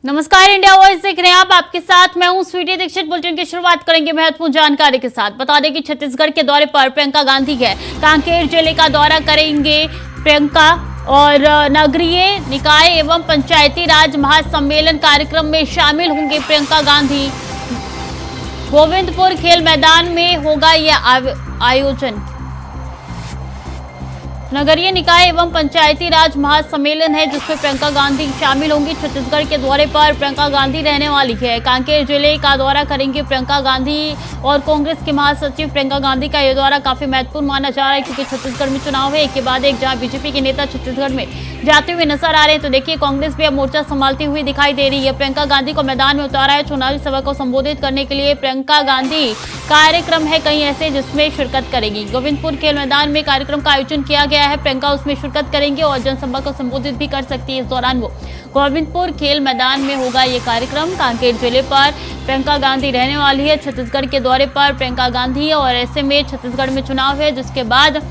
नमस्कार, India voice देख रहे हैं आप। आपके साथ मैं हूं स्वीटी दीक्षित। बुलेटिन की शुरुआत करेंगे महत्वपूर्ण जानकारी के साथ। बता दें कि छत्तीसगढ़ के दौरे पर प्रियंका गांधी है। कांकेर जिले का दौरा करेंगे प्रियंका और नगरीय निकाय एवं पंचायती राज महासम्मेलन कार्यक्रम में शामिल होंगे प्रियंका गांधी। गोविंदपुर खेल मैदान में होगा यह आयोजन। नगरीय निकाय एवं पंचायती राज महासम्मेलन है जिसमें प्रियंका गांधी शामिल होंगी। छत्तीसगढ़ के दौरे पर प्रियंका गांधी रहने वाली है। कांकेर जिले का दौरा करेंगे प्रियंका गांधी और कांग्रेस के महासचिव प्रियंका गांधी का यह दौरा काफी महत्वपूर्ण माना जा रहा है क्योंकि छत्तीसगढ़ में चुनाव है एक के बाद एक, जहां बीजेपी के नेता छत्तीसगढ़ में जाते हुए नजर आ रहे हैं। तो देखिए, कांग्रेस भी अब मोर्चा संभालती हुई दिखाई दे रही है। प्रियंका गांधी को मैदान में उतारा है। चुनावी सभा को संबोधित करने के लिए प्रियंका गांधी कार्यक्रम है कई ऐसे जिसमें शिरकत करेगी। गोविंदपुर खेल मैदान में कार्यक्रम का आयोजन किया गया है। प्रियंका उसमें शिरकत करेंगे और जनसभा को संबोधित भी कर सकती है। इस दौरान वो गोविंदपुर खेल मैदान में होगा ये कार्यक्रम। कांकेर जिले पर प्रियंका गांधी रहने वाली है। छत्तीसगढ़ के दौरे पर प्रियंका गांधी है और ऐसे में छत्तीसगढ़ में चुनाव है जिसके बाद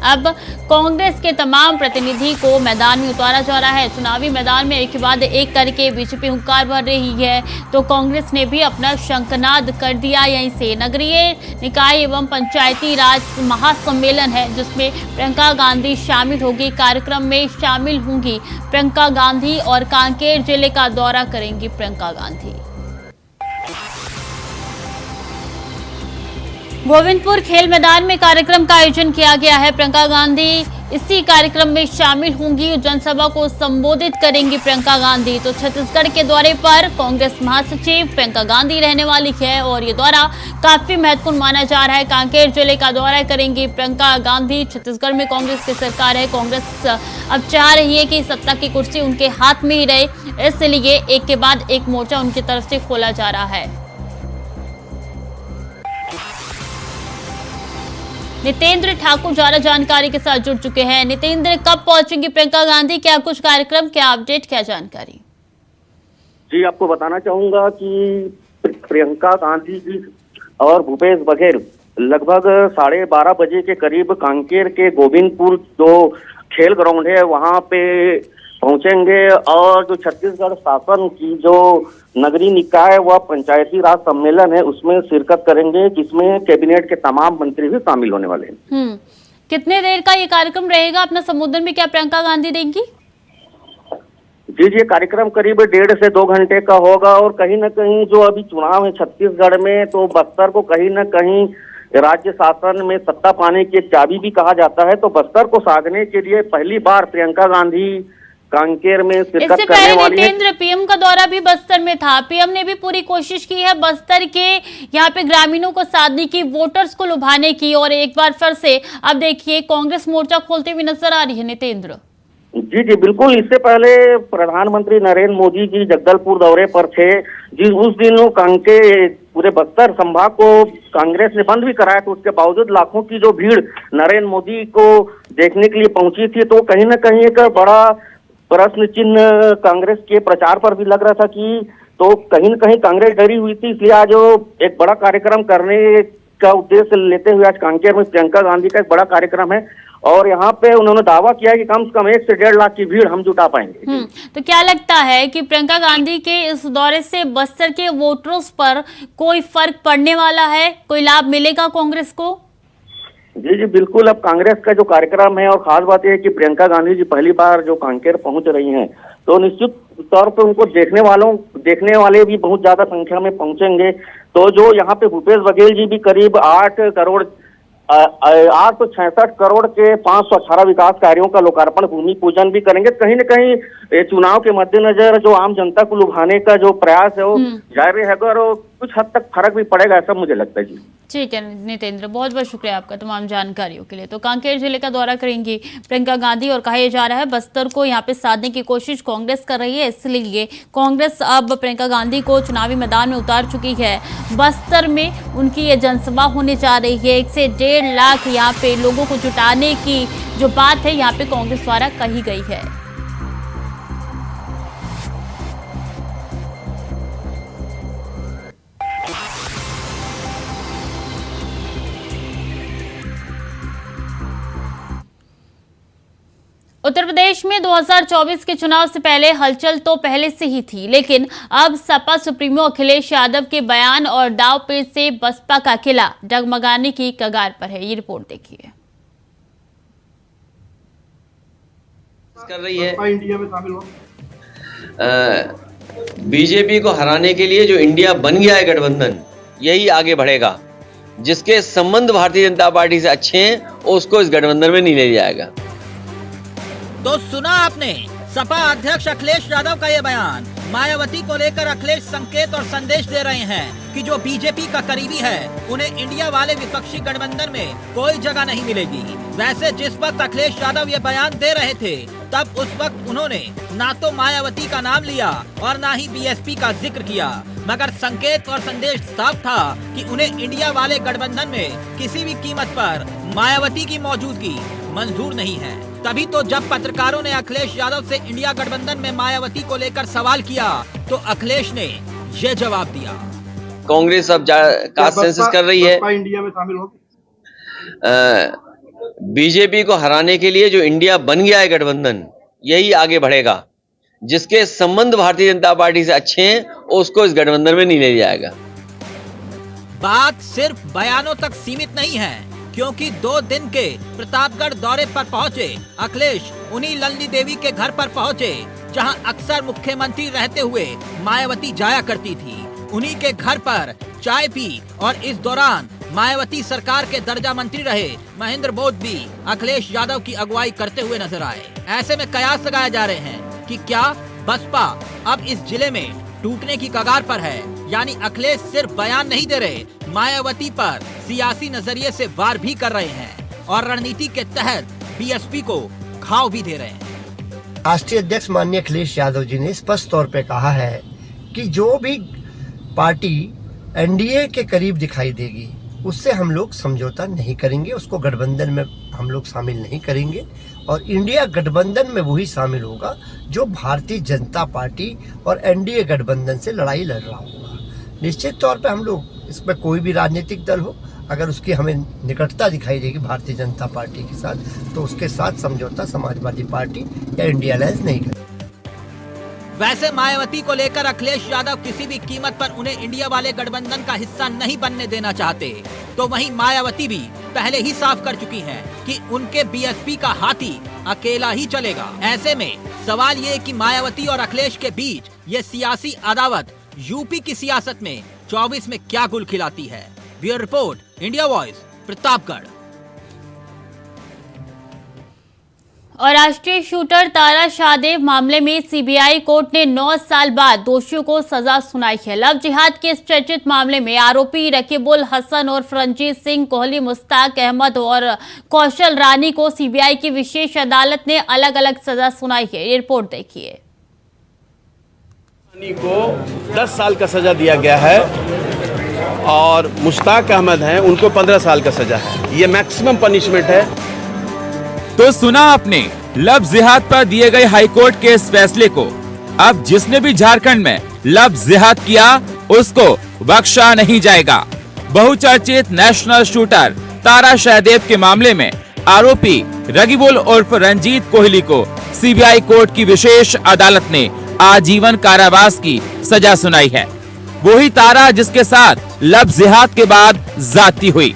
अब कांग्रेस के तमाम प्रतिनिधि को मैदान में उतारा जा रहा है। चुनावी मैदान में एक के बाद एक करके बीजेपी हुंकार भर रही है तो कांग्रेस ने भी अपना शंखनाद कर दिया। यहीं से नगरीय निकाय एवं पंचायती राज महासम्मेलन है जिसमें प्रियंका गांधी शामिल होगी। कार्यक्रम में शामिल होंगी प्रियंका गांधी और कांकेर जिले का दौरा करेंगी प्रियंका गांधी। गोविंदपुर खेल मैदान में कार्यक्रम का आयोजन किया गया है। प्रियंका गांधी इसी कार्यक्रम में शामिल होंगी। जनसभा को संबोधित करेंगी प्रियंका गांधी। तो छत्तीसगढ़ के दौरे पर कांग्रेस महासचिव प्रियंका गांधी रहने वाली है और ये दौरा काफी महत्वपूर्ण माना जा रहा है। कांकेर जिले का दौरा करेंगी प्रियंका गांधी। छत्तीसगढ़ में कांग्रेस की सरकार है। कांग्रेस अब चाह रही है कि सत्ता की कुर्सी उनके हाथ में ही रहे, इसलिए एक के बाद एक मोर्चा उनकी तरफ से खोला जा रहा है। नितेंद्र ठाकुर ज्यादा जानकारी के साथ जुड़ चुके हैं। नितेंद्र, कब पहुंचेंगी प्रियंका गांधी? क्या कुछ कार्यक्रम, क्या अपडेट, क्या जानकारी? जी, आपको बताना चाहूंगा कि प्रियंका गांधी जी और भूपेश बघेल लगभग 12:30 बजे के करीब कांकेर के गोविंदपुर जो खेल ग्राउंड है वहां पे पहुंचेंगे और जो छत्तीसगढ़ शासन की जो नगरीय निकाय व पंचायती राज सम्मेलन है उसमें शिरकत करेंगे जिसमें कैबिनेट के तमाम मंत्री भी शामिल होने वाले हैं। कितने देर का ये कार्यक्रम रहेगा? अपना संबोधन भी क्या प्रियंका गांधी देंगी? जी, ये कार्यक्रम करीब 1.5 से 2 घंटे का होगा और कहीं न कहीं जो अभी चुनाव है छत्तीसगढ़ में तो बस्तर को कहीं न कहीं राज्य शासन में सत्ता पाने की एक चाबी भी कहा जाता है। तो बस्तर को साधने के लिए पहली बार प्रियंका गांधी कांकेर में शिरकत करने वाली है। नितेंद्र, पीएम का दौरा भी बस्तर में था। पीएम ने भी पूरी कोशिश की है बस्तर के यहाँ पे ग्रामीणों को साधने की, वोटर्स को लुभाने की और एक बार फिर से अब देखिए कांग्रेस मोर्चा खोलते हुए नजर आ रही है। नितेंद्र जी जी बिल्कुल, इससे पहले प्रधानमंत्री नरेंद्र मोदी जी जगदलपुर दौरे पर थे। जी, उस दिन कांकेर पूरे बस्तर संभाग को कांग्रेस ने बंद भी कराया तो उसके बावजूद लाखों की जो भीड़ नरेंद्र मोदी को देखने के लिए पहुंची थी। तो कहीं न कहीं एक बड़ा प्रश्न चिन्ह कांग्रेस के प्रचार पर भी लग रहा था कि तो कहीं न कहीं कांग्रेस डरी हुई थी। इसलिए आज एक बड़ा कार्यक्रम करने का उद्देश्य लेते हुए आज कांकेर में प्रियंका गांधी का एक बड़ा कार्यक्रम है और यहाँ पे उन्होंने दावा किया कि कम से कम 1 से 1.5 लाख की भीड़ हम जुटा पाएंगे। तो क्या लगता है कि प्रियंका गांधी के इस दौरे से बस्तर के वोटर्स पर कोई फर्क पड़ने वाला है? कोई लाभ मिलेगा कांग्रेस को? जी जी बिल्कुल, अब कांग्रेस का जो कार्यक्रम है और खास बात यह है कि प्रियंका गांधी जी पहली बार जो कांकेर पहुंच रही हैं तो निश्चित तौर पर उनको देखने वाले भी बहुत ज्यादा संख्या में पहुंचेंगे। तो जो यहाँ पे भूपेश बघेल जी भी करीब 866 करोड़ के 518 विकास कार्यों का लोकार्पण भूमि पूजन भी करेंगे। कहीं न कहीं चुनाव के मद्देनजर जो आम जनता को लुभाने का जो प्रयास है वो जारी है और कुछ हद तक फर्क भी पड़ेगा, ऐसा मुझे लगता है। जी ठीक है नितेंद्र, बहुत बहुत शुक्रिया आपका तमाम जानकारियों के लिए। तो कांकेर जिले का दौरा करेंगी प्रियंका गांधी और कहा जा रहा है बस्तर को यहाँ पे साधने की कोशिश कांग्रेस कर रही है, इसलिए कांग्रेस अब प्रियंका गांधी को चुनावी मैदान में उतार चुकी है। बस्तर में उनकी ये जनसभा होने जा रही है। 1 से 1.5 लाख यहाँ पे लोगों को जुटाने की जो बात है यहाँ पे कांग्रेस द्वारा कही गई है। उत्तर प्रदेश में 2024 के चुनाव से पहले हलचल तो पहले से ही थी, लेकिन अब सपा सुप्रीमो अखिलेश यादव के बयान और दांवपेच से बसपा का किला डगमगाने की कगार पर है। ये रिपोर्ट देखिए। कर रही है इंडिया में शामिल हो बीजेपी को हराने के लिए जो इंडिया बन गया है गठबंधन, यही आगे बढ़ेगा। जिसके संबंध भारतीय जनता पार्टी से अच्छे हैं उसको इस गठबंधन में नहीं ले जाएगा। तो सुना आपने सपा अध्यक्ष अखिलेश यादव का ये बयान। मायावती को लेकर अखिलेश संकेत और संदेश दे रहे हैं कि जो बीजेपी का करीबी है उन्हें इंडिया वाले विपक्षी गठबंधन में कोई जगह नहीं मिलेगी। वैसे जिस वक्त अखिलेश यादव ये बयान दे रहे थे तब उस वक्त उन्होंने ना तो मायावती का नाम लिया और ना ही बीएसपी का जिक्र किया, मगर संकेत और संदेश साफ था कि उन्हें इंडिया वाले गठबंधन में किसी भी कीमत पर मायावती की मौजूदगी मंजूर नहीं है। तभी तो जब पत्रकारों ने अखिलेश यादव से इंडिया गठबंधन में मायावती को लेकर सवाल किया तो अखिलेश ने ये जवाब दिया। कांग्रेस अब कास्ट सेंसस कर रही है इंडिया में शामिल हो बीजेपी को हराने के लिए जो इंडिया बन गया है गठबंधन, यही आगे बढ़ेगा। जिसके संबंध भारतीय जनता पार्टी से अच्छे हैं उसको इस गठबंधन में नहीं ले जाएगा। बात सिर्फ बयानों तक सीमित नहीं है, क्योंकि 2 दिन के प्रतापगढ़ दौरे पर पहुंचे अखिलेश उन्हीं ललनी देवी के घर पर पहुंचे जहां अक्सर मुख्यमंत्री रहते हुए मायावती जाया करती थी। उन्हीं के घर पर चाय पी और इस दौरान मायावती सरकार के दर्जा मंत्री रहे महेंद्र बोध भी अखिलेश यादव की अगुवाई करते हुए नजर आए। ऐसे में कयास लगाए जा रहे हैं कि क्या बसपा अब इस जिले में टूटने की कगार पर है। यानी अखिलेश सिर्फ बयान नहीं दे रहे, मायावती पर सियासी नजरिए से वार भी कर रहे हैं और रणनीति के तहत बीएसपी को घाव भी दे रहे हैं। राष्ट्रीय अध्यक्ष माननीय अखिलेश यादव जी ने स्पष्ट तौर पे कहा है कि जो भी पार्टी एनडीए के करीब दिखाई देगी उससे हम लोग समझौता नहीं करेंगे, उसको गठबंधन में हम लोग शामिल नहीं करेंगे और इंडिया गठबंधन में वही शामिल होगा जो भारतीय जनता पार्टी और एनडीए गठबंधन से लड़ाई लड़ रहा होगा। निश्चित तौर पे हम लोग इसमें कोई भी राजनीतिक दल हो, अगर उसकी हमें निकटता दिखाई देगी भारतीय जनता पार्टी के साथ तो उसके साथ समझौता समाजवादी पार्टी या इंडिया अलायंस नहीं करेगी। वैसे मायावती को लेकर अखिलेश यादव किसी भी कीमत पर उन्हें इंडिया वाले गठबंधन का हिस्सा नहीं बनने देना चाहते, तो वहीं मायावती भी पहले ही साफ कर चुकी हैं कि उनके बीएसपी का हाथी अकेला ही चलेगा। ऐसे में सवाल ये कि मायावती और अखिलेश के बीच ये सियासी अदावत यूपी की सियासत में 24 में क्या गुल खिलाती है। Bureau report, India voice, Pratapgarh. और राष्ट्रीय शूटर तारा शाहदेव मामले में सीबीआई कोर्ट ने 9 साल बाद दोषियों को सजा सुनाई है। लव जिहाद के इस चर्चित मामले में आरोपी रकीबुल हसन और रंजीत सिंह कोहली, मुश्ताक अहमद और कौशल रानी को सीबीआई की विशेष अदालत ने अलग अलग सजा सुनाई है। ये रिपोर्ट देखिए। को 10 साल का सजा दिया गया है और मुश्ताक अहमद हैं उनको 15 साल का सजा है। ये मैक्सिमम पनिशमेंट है। तो सुना आपने लव जिहाद पर दिए गए हाईकोर्ट के इस फैसले को। अब जिसने भी झारखंड में लव जिहाद किया उसको बख्शा नहीं जाएगा। बहुचर्चित नेशनल शूटर तारा शाहदेव के मामले में आरोपी रकीबुल उर्फ रंजीत कोहली को सीबीआई कोर्ट की विशेष अदालत ने आजीवन कारावास की सजा सुनाई है। वही तारा जिसके साथ लव जिहाद के बाद जाती हुई,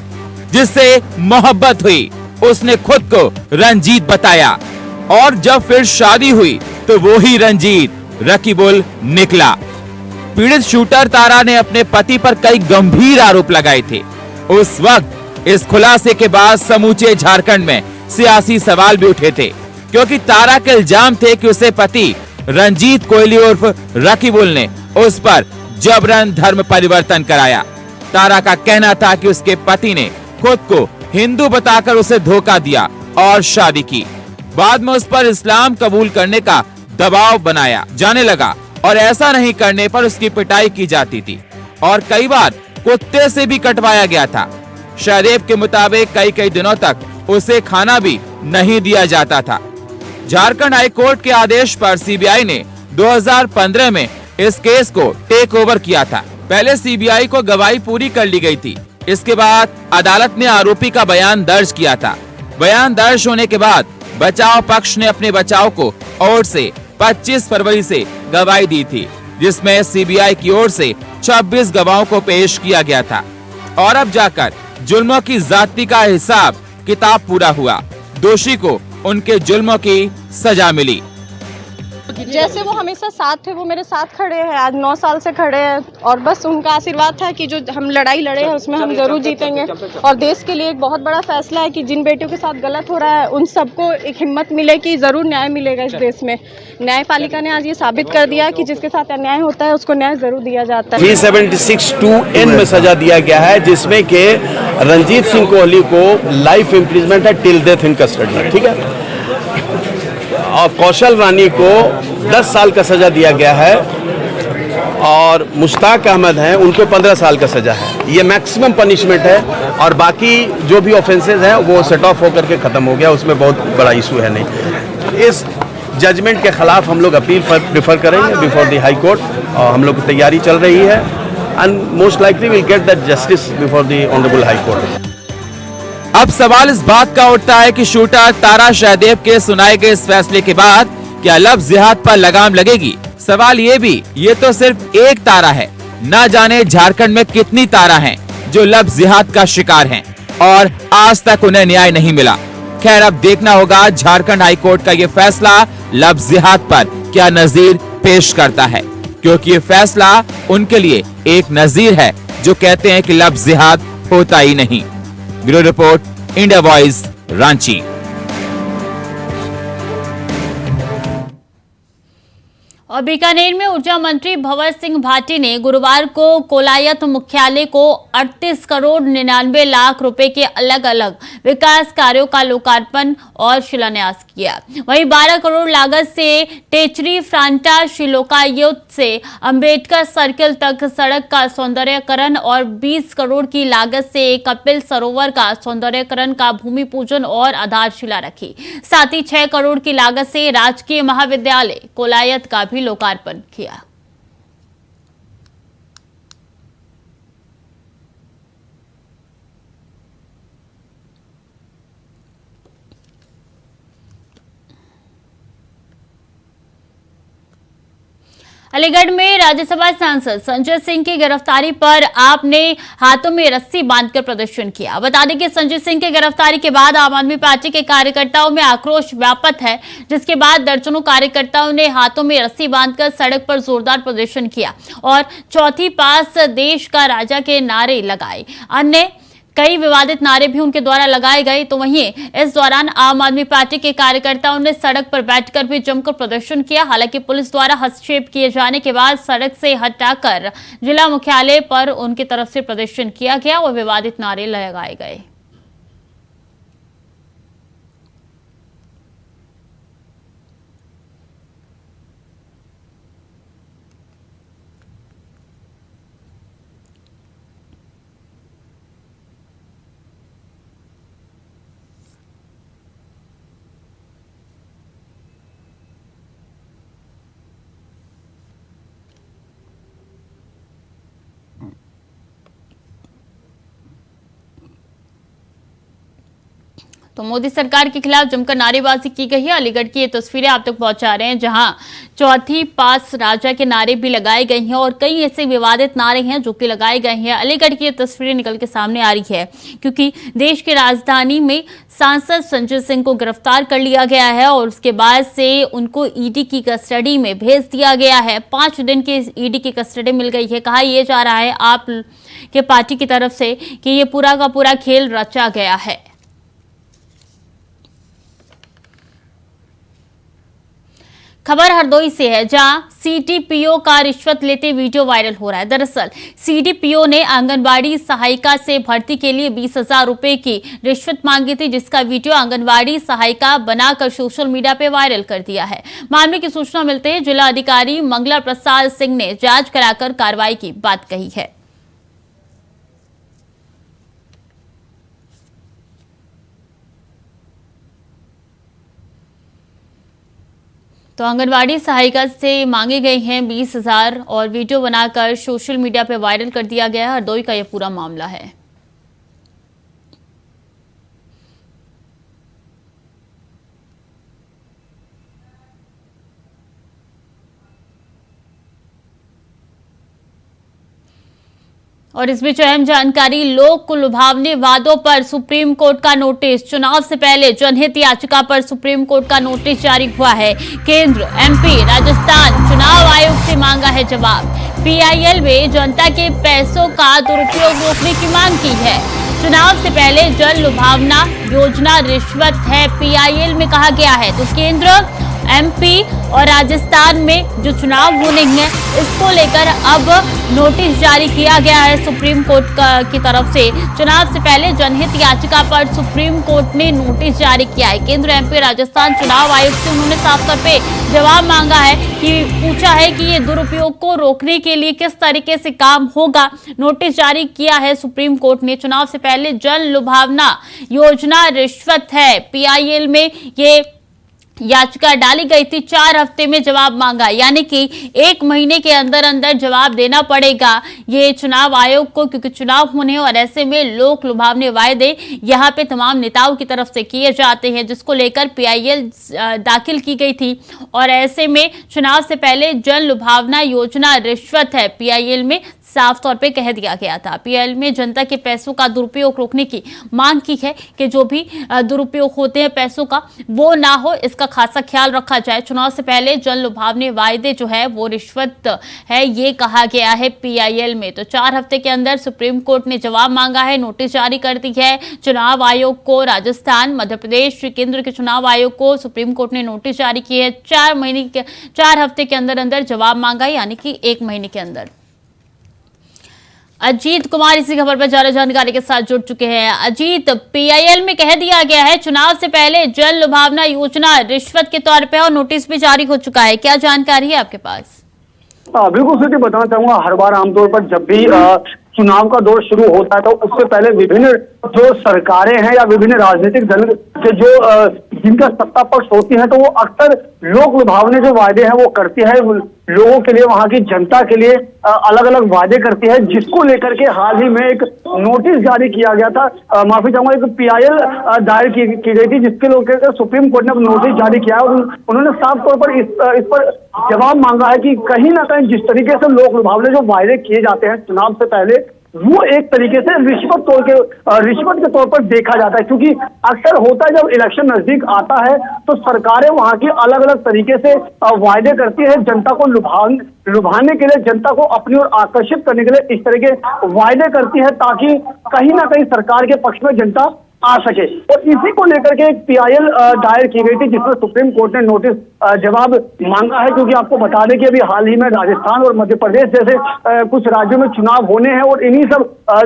जिससे मोहब्बत हुई, उसने खुद को रंजीत बताया और जब फिर शादी हुई तो वो ही रंजीत रकीबुल निकला। पीड़ित शूटर तारा ने अपने पति पर कई गंभीर आरोप लगाए थे। उस वक्त इस खुलासे के बाद समूचे झारखंड में सियासी सवाल भी उठे थे, क्योंकि तारा के इल्जाम थे कि उसे पति रंजीत कोहली उर्फ रकीबुल ने उस पर जबरन धर्म परिवर्तन कराया। तारा का कहना था कि उसके पति ने खुद को हिंदू बताकर उसे धोखा दिया और शादी की। बाद में उस पर इस्लाम कबूल करने का दबाव बनाया जाने लगा और ऐसा नहीं करने पर उसकी पिटाई की जाती थी और कई बार कुत्ते से भी कटवाया गया था। शाहदेव के मुताबिक कई दिनों तक उसे खाना भी नहीं दिया जाता था। झारखंड हाई कोर्ट के आदेश पर सीबीआई ने 2015 में इस केस को टेक ओवर किया था। पहले सीबीआई को गवाही पूरी कर ली गई थी। इसके बाद अदालत ने आरोपी का बयान दर्ज किया था। बयान दर्ज होने के बाद बचाव पक्ष ने अपने बचाव को ओर से 25 फरवरी से गवाही दी थी, जिसमें सीबीआई की ओर से 26 गवाहों को पेश किया गया था और अब जाकर जुल्मों की जाति का हिसाब किताब पूरा हुआ। दोषी को उनके जुल्मों की सजा मिली। जैसे वो हमेशा साथ थे, वो मेरे साथ खड़े हैं, आज 9 साल से खड़े हैं और बस उनका आशीर्वाद था कि जो हम लड़ाई लड़े हैं उसमें हम जरूर जीतेंगे और देश के लिए एक बहुत बड़ा फैसला है कि जिन बेटियों के साथ गलत हो रहा है उन सबको एक हिम्मत मिले कि जरूर न्याय मिलेगा इस देश में। न्यायपालिका ने आज ये साबित कर दिया कि जिसके साथ अन्याय होता है उसको न्याय जरूर दिया जाता है। 376(2)(n में सजा दिया गया है, जिसमें के रंजीत सिंह कोहली को लाइफ इम्प्रिजमेंट है टिल डेथ इन कस्टडी, ठीक है, और कौशल रानी को 10 साल का सजा दिया गया है और मुश्ताक अहमद हैं उनको 15 साल का सजा है। ये मैक्सिमम पनिशमेंट है और बाकी जो भी ऑफेंसेस हैं वो सेट ऑफ होकर के खत्म हो गया, उसमें बहुत बड़ा इशू है नहीं। इस जजमेंट के खिलाफ हम लोग अपील प्रेफर करेंगे बिफोर द हाई कोर्ट और हम लोग की तैयारी चल रही है and most likely will get that justice before the honourable high court. अब सवाल इस बात का उठता है कि शूटर तारा शाहदेव के सुनाए गए इस फैसले के बाद क्या लफ्ज जिहाद पर लगाम लगेगी? सवाल ये भी, ये तो सिर्फ एक तारा है, ना जाने झारखंड में कितनी तारा हैं जो लफ्ज जिहाद का शिकार हैं और आज तक उन्हें न्याय नहीं मिला। खैर, अब देखना होगा झारखंड हाई कोर्ट का ये फैसला लफ्ज जिहाद पर क्या नजीर पेश करता है, क्योंकि ये फैसला उनके लिए एक नजीर है जो कहते हैं कि लफ्ज जिहाद होता ही नहीं। Bureau report, India voice, Ranchi. और बीकानेर में ऊर्जा मंत्री भंवर सिंह भाटी ने गुरुवार को कोलायत मुख्यालय को 38 करोड़ 99 लाख रुपए के अलग अलग विकास कार्यों का लोकार्पण और शिलान्यास किया। वहीं 12 करोड़ लागत से टेचरी फ्रांटा शिलोकायुक्त से अंबेडकर सर्किल तक सड़क का सौंदर्यकरण और 20 करोड़ की लागत से कपिल सरोवर का सौंदर्यकरण का भूमि पूजन और आधारशिला रखी। साथ ही 6 करोड़ की लागत से राजकीय महाविद्यालय कोलायत का भी लोकार्पण किया। अलीगढ़ में राज्यसभा सांसद संजय सिंह की गिरफ्तारी पर आपने हाथों में रस्सी बांधकर प्रदर्शन किया। बता दें कि संजय सिंह की गिरफ्तारी के बाद आम आदमी पार्टी के कार्यकर्ताओं में आक्रोश व्याप्त है, जिसके बाद दर्जनों कार्यकर्ताओं ने हाथों में रस्सी बांधकर सड़क पर जोरदार प्रदर्शन किया और चौथी पास देश का राजा के नारे लगाए। अन्य कई विवादित नारे भी उनके द्वारा लगाए गए। तो वहीं इस दौरान आम आदमी पार्टी के कार्यकर्ताओं ने सड़क पर बैठकर भी जमकर प्रदर्शन किया। हालांकि पुलिस द्वारा हस्तक्षेप किए जाने के बाद सड़क से हटाकर जिला मुख्यालय पर उनकी तरफ से प्रदर्शन किया गया और विवादित नारे लगाए गए। तो मोदी सरकार के खिलाफ जमकर नारेबाजी की गई है। अलीगढ़ की ये तस्वीरें आप तक पहुंचा रहे हैं, जहां चौथी पास राजा के नारे भी लगाए गए हैं और कई ऐसे विवादित नारे हैं जो कि लगाए गए हैं। अलीगढ़ की ये तस्वीरें निकल के सामने आ रही है क्योंकि देश की राजधानी में सांसद संजय सिंह को गिरफ्तार कर लिया गया है और उसके बाद से उनको ईडी की कस्टडी में भेज दिया गया है। 5 दिन की ईडी की कस्टडी मिल गई है। कहा यह जा रहा है आप के पार्टी की तरफ से कि ये पूरा का पूरा खेल रचा गया है। खबर हरदोई से है, जहां सीडीपीओ का रिश्वत लेते वीडियो वायरल हो रहा है। दरअसल सीडीपीओ ने आंगनबाड़ी सहायिका से भर्ती के लिए 20,000 रुपए की रिश्वत मांगी थी, जिसका वीडियो आंगनबाड़ी सहायिका बनाकर सोशल मीडिया पे वायरल कर दिया है। मामले की सूचना मिलते ही जिला अधिकारी मंगला प्रसाद सिंह ने जांच कराकर कार्रवाई की बात कही है। तो आंगनवाड़ी सहायिका से मांगे गए हैं 20,000 और वीडियो बनाकर सोशल मीडिया पर वायरल कर दिया गया है। हरदोई का यह पूरा मामला है। और इस बीच अहम जानकारी, लोक लुभावने वादों पर सुप्रीम कोर्ट का नोटिस। चुनाव से पहले जनहित याचिका पर सुप्रीम कोर्ट का नोटिस जारी हुआ है। केंद्र, एमपी, राजस्थान चुनाव आयोग से मांगा है जवाब। पीआईएल में जनता के पैसों का दुरुपयोग रोकने की मांग की है। चुनाव से पहले जन लुभावना योजना रिश्वत है, पीआईएल में कहा गया है। तो केंद्र, एमपी और राजस्थान में जो चुनाव होने हैं, इसको लेकर अब नोटिस जारी किया गया है सुप्रीम कोर्ट की तरफ से। चुनाव से पहले जनहित याचिका पर सुप्रीम कोर्ट ने नोटिस जारी किया है। केंद्र, एमपी, राजस्थान चुनाव आयोग से उन्होंने साफ तौर पे जवाब मांगा है कि पूछा है कि ये दुरुपयोग को रोकने के लिए किस तरीके से काम होगा। नोटिस जारी किया है सुप्रीम कोर्ट ने। चुनाव से पहले जन लुभावना योजना रिश्वत है, पीआईएल में ये याचिका डाली गई थी। 4 हफ्ते में जवाब मांगा, यानी कि 1 महीने के अंदर अंदर जवाब देना पड़ेगा ये चुनाव आयोग को, क्योंकि चुनाव होने हैं और ऐसे में लोक लुभावने वायदे यहाँ पे तमाम नेताओं की तरफ से किए जाते हैं, जिसको लेकर पीआईएल दाखिल की गई थी। और ऐसे में चुनाव से पहले जन लुभावना योजना रिश्वत है, पीआईएल में साफ तौर पे कह दिया गया था। पीआईएल में जनता के पैसों का दुरुपयोग रोकने की मांग की है कि जो भी दुरुपयोग होते हैं पैसों का, वो ना हो, इसका खासा ख्याल रखा जाए। चुनाव से पहले जन लुभावने वायदे जो है वो रिश्वत है, ये कहा गया है पीआईएल में। तो 4 हफ्ते के अंदर सुप्रीम कोर्ट ने जवाब मांगा है, नोटिस जारी कर दी है चुनाव आयोग को। राजस्थान, मध्य प्रदेश, केंद्र के चुनाव आयोग को सुप्रीम कोर्ट ने नोटिस जारी की है। 4 हफ्ते के अंदर अंदर जवाब मांगा, यानी कि 1 महीने के अंदर। अजीत कुमार इसी खबर पर ज्यादा जानकारी के साथ जुड़ चुके हैं। अजीत, पीआईएल में कह दिया गया है चुनाव से पहले जन लुभावना योजना रिश्वत के तौर पे और नोटिस भी जारी हो चुका है, क्या जानकारी है आपके पास? बिल्कुल सर, बताना चाहूंगा, हर बार आमतौर पर जब भी चुनाव का दौर शुरू होता है तो उससे पहले विभिन्न जो सरकारें हैं या विभिन्न राजनीतिक दल के जो जिनका सत्ता पक्ष होती है, तो वो अक्सर लोक लुभावने जो वायदे हैं वो करती है लोगों के लिए, वहां की जनता के लिए अलग अलग वादे करती है, जिसको लेकर के हाल ही में एक नोटिस जारी किया गया था। माफी चाहूंगा, एक पीआईएल दायर की गई थी, जिसके लेकर सुप्रीम कोर्ट ने नोटिस जारी किया है। उन्होंने साफ तौर पर इस पर जवाब मांगा है कि कहीं ना कहीं जिस तरीके से लोक लुभावने जो वायदे किए जाते हैं चुनाव से पहले, वो एक तरीके से रिश्वत के तौर पर देखा जाता है। क्योंकि अक्सर होता है जब इलेक्शन नजदीक आता है तो सरकारें वहां की अलग अलग तरीके से वायदे करती है जनता को लुभाने के लिए, जनता को अपनी ओर आकर्षित करने के लिए इस तरह के वायदे करती है, ताकि कहीं ना कहीं सरकार के पक्ष में जनता आ सके। और इसी को लेकर के एक पीआईएल दायर की गई थी, जिसमें सुप्रीम कोर्ट ने नोटिस जवाब मांगा है। क्योंकि आपको बता दें कि अभी हाल ही में राजस्थान और मध्य प्रदेश जैसे कुछ राज्यों में चुनाव होने हैं, और इन्हीं सब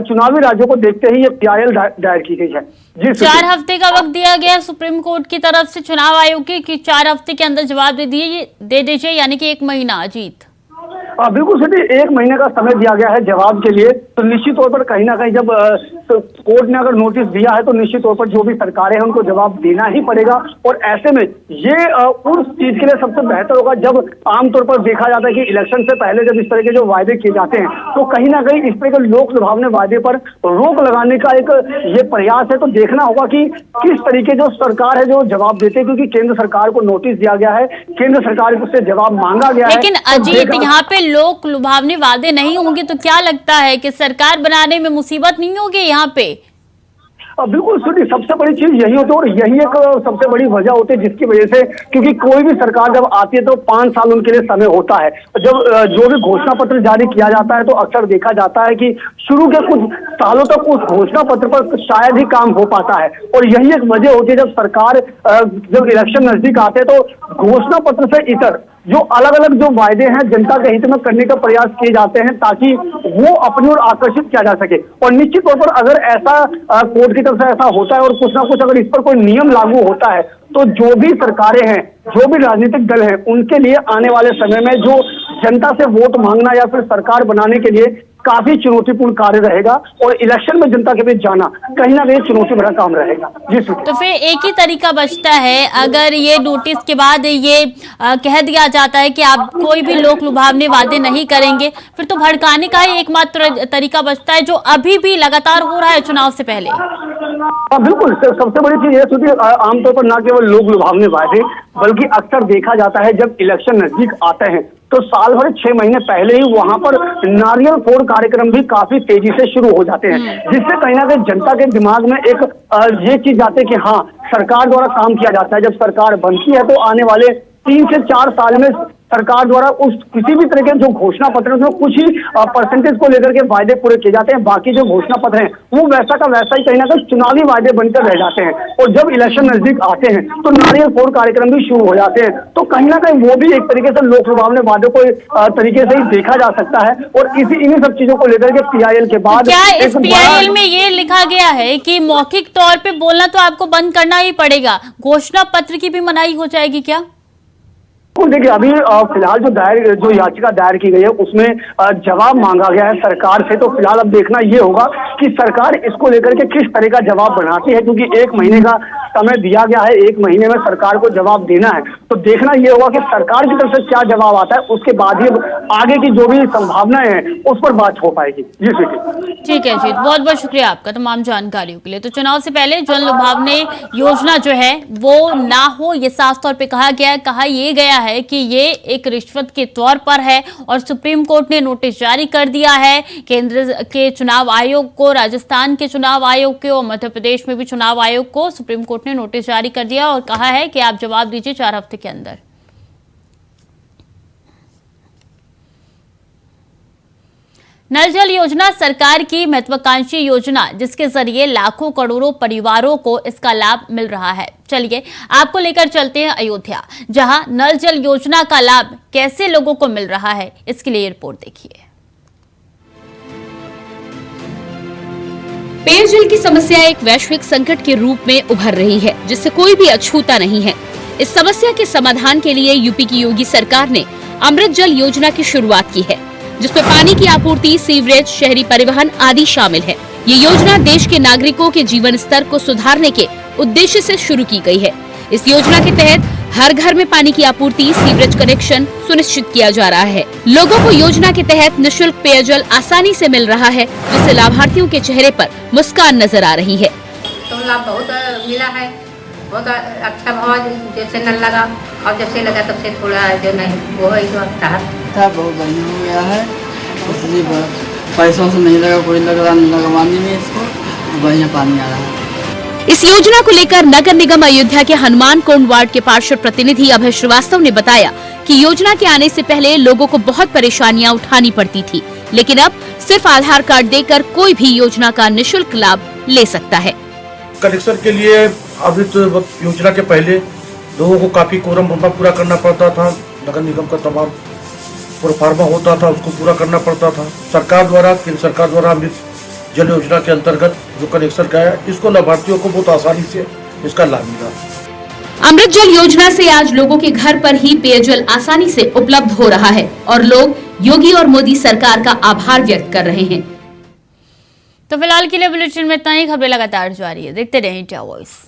चुनावी राज्यों को देखते ही ये पीआईएल दायर की गई है। जी, 4 हफ्ते का वक्त दिया गया सुप्रीम कोर्ट की तरफ से चुनाव आयोग के कि 4 हफ्ते के अंदर जवाब दे दीजिए, यानी कि 1 महीना। अजीत, बिल्कुल सर, 1 महीने का समय दिया गया है जवाब के लिए। तो निश्चित तौर पर कहीं ना कहीं जब कोर्ट ने अगर नोटिस दिया है तो निश्चित तौर पर जो भी सरकारें हैं उनको जवाब देना ही पड़ेगा। और ऐसे में ये उस चीज के लिए सबसे बेहतर होगा जब आमतौर पर देखा जाता है कि इलेक्शन से पहले जब इस तरह के जो वायदे किए जाते हैं, तो कहीं ना कहीं इस तरह के लोक लुभावने वायदे पर रोक लगाने का एक ये प्रयास है। तो देखना होगा कि किस तरीके जो सरकार है जो जवाब देते हैं, क्योंकि केंद्र सरकार को नोटिस दिया गया है, केंद्र सरकार से जवाब मांगा गया है। लेकिन अजीत, यहाँ पे लोक लुभावने वादे नहीं होंगे तो क्या लगता है कि सरकार बनाने में मुसीबत नहीं होगी यहाँ पे? बिल्कुल सुनी, सबसे बड़ी चीज यही होती है और यही एक सबसे बड़ी वजह होती है जिसकी वजह से, क्योंकि कोई भी सरकार जब आती है तो 5 साल उनके लिए समय होता है। जब जो भी घोषणा पत्र जारी किया जाता है तो अक्सर देखा जाता है कि शुरू के कुछ सालों तक उस घोषणा पत्र पर शायद ही काम हो पाता है। और यही एक वजह होती है जब सरकार जब इलेक्शन नजदीक आते हैं तो घोषणा पत्र से इतर जो अलग अलग जो वायदे हैं जनता के हित में करने का प्रयास किए जाते हैं, ताकि वो अपनी ओर आकर्षित किया जा सके। और निश्चित तौर पर अगर ऐसा कोर्ट की तरफ से ऐसा होता है और कुछ ना कुछ अगर इस पर कोई नियम लागू होता है, तो जो भी सरकारें हैं, जो भी राजनीतिक दल हैं, उनके लिए आने वाले समय में जो जनता से वोट मांगना या फिर सरकार बनाने के लिए काफी चुनौतीपूर्ण कार्य रहेगा। और इलेक्शन में जनता के बीच जाना कहीं ना कहीं चुनौती भरा काम रहेगा। जी सर, तो फिर एक ही तरीका बचता है, अगर ये नोटिस के बाद ये कह दिया जाता है कि आप कोई भी लोक लुभावने वादे नहीं करेंगे, फिर तो भड़काने का ही एकमात्र तरीका बचता है, जो अभी भी लगातार हो रहा है चुनाव से पहले। बिल्कुल, सबसे बड़ी चीज ये होती है आमतौर पर ना केवल लोक लुभावने वादे, बल्कि अक्सर देखा जाता है जब इलेक्शन नजदीक आते हैं तो साल भर 6 महीने पहले ही वहां पर नारियल फोड़ कार्यक्रम भी काफी तेजी से शुरू हो जाते हैं, जिससे कहीं ना कहीं जनता के दिमाग में एक ये चीज जाती है कि हाँ, सरकार द्वारा काम किया जाता है। जब सरकार बनती है तो आने वाले 3 से 4 साल में सरकार द्वारा उस किसी भी तरह के जो घोषणा पत्र है उसमें कुछ ही परसेंटेज को लेकर के वायदे पूरे किए जाते हैं, बाकी जो घोषणा पत्र हैं वो वैसा का वैसा ही कहीं ना कहीं चुनावी वायदे बनकर रह जाते हैं। और जब इलेक्शन नजदीक आते हैं तो नारियल फोड़ कार्यक्रम भी शुरू हो जाते हैं, तो कहीं ना कहीं वो भी एक तरीके से लोक लुभावने वादों को तरीके से ही देखा जा सकता है। और इन्हीं सब चीजों को लेकर के PIL के बाद क्या इस PIL में ये लिखा गया है कि मौखिक तौर पे बोलना तो आपको बंद करना ही पड़ेगा, घोषणा पत्र की भी मनाही हो जाएगी क्या? देखिए, अभी फिलहाल जो याचिका दायर की गई है उसमें जवाब मांगा गया है सरकार से, तो फिलहाल अब देखना ये होगा कि सरकार इसको लेकर के किस तरह का जवाब बनाती है, क्योंकि 1 महीने का समय दिया गया है, 1 महीने में सरकार को जवाब देना है। तो देखना ये होगा कि सरकार की तरफ से क्या जवाब आता है, उसके बाद ही आगे की जो भी संभावनाएं हैं उस पर बात हो पाएगी। जी स्वीटी। ठीक है जी, बहुत बहुत शुक्रिया आपका तमाम जानकारियों के लिए। तो चुनाव से पहले जन लुभावने योजना जो है वो ना हो, ये साफ तौर पे कहा ये गया है कि ये एक रिश्वत के तौर पर है और सुप्रीम कोर्ट ने नोटिस जारी कर दिया है केंद्र के चुनाव आयोग को, राजस्थान के चुनाव आयोग को और मध्य प्रदेश में भी चुनाव आयोग को सुप्रीम कोर्ट ने नोटिस जारी कर दिया और कहा है कि आप जवाब दीजिए 4 हफ्ते के अंदर। नल जल योजना सरकार की महत्वाकांक्षी योजना, जिसके जरिए लाखों करोड़ों परिवारों को इसका लाभ मिल रहा है। चलिए आपको लेकर चलते हैं अयोध्या, जहां नल जल योजना का लाभ कैसे लोगों को मिल रहा है, इसके लिए रिपोर्ट देखिए। पेयजल की समस्या एक वैश्विक संकट के रूप में उभर रही है, जिससे कोई भी अछूता नहीं है। इस समस्या के समाधान के लिए यूपी की योगी सरकार ने अमृत जल योजना की शुरुआत की है, जिसमें पानी की आपूर्ति, सीवरेज, शहरी परिवहन आदि शामिल है। ये योजना देश के नागरिकों के जीवन स्तर को सुधारने के उद्देश्य से शुरू की गई है। इस योजना के तहत हर घर में पानी की आपूर्ति, सीवरेज कनेक्शन सुनिश्चित किया जा रहा है। लोगों को योजना के तहत निःशुल्क पेयजल आसानी से मिल रहा है, जिससे लाभार्थियों के चेहरे पर मुस्कान नजर आ रही है। तो लाभ बहुत मिला है, बहुत अच्छा भाव जैसे नल लगा और जैसे लगा तब से थोड़ा जो नहीं वो है बहुत बढ़िया हो गया है, इसलिए पैसों से नहीं लगा, कोई लगवाने में इसको बढ़िया पानी आ रहा है। इस योजना को लेकर नगर निगम अयोध्या के हनुमान कुंड वार्ड के पार्षद प्रतिनिधि अभय श्रीवास्तव ने बताया कि योजना के आने से पहले लोगों को बहुत परेशानियां उठानी पड़ती थी, लेकिन अब सिर्फ आधार कार्ड देकर कोई भी योजना का निःशुल्क लाभ ले सकता है। कनेक्शन के लिए अभी तो योजना के पहले लोगों को काफी कोरम पूरा करना पड़ता था, नगर निगम का तमाम प्रोफार्मा होता था, उसको पूरा करना पड़ता था। सरकार द्वारा, केंद्र सरकार द्वारा अमृत जल योजना के अंतर्गत जो कनेक्शन का है, इसको लाभार्थियों को बहुत आसानी से इसका लाभ मिला। अमृत जल योजना से आज लोगों के घर पर ही पेयजल आसानी से उपलब्ध हो रहा है और लोग योगी और मोदी सरकार का आभार व्यक्त कर रहे हैं। तो फिलहाल के लिए बुलेटिन में इतना ही। खबरें लगातार जारी है, देखते रहें इंडिया वॉइस।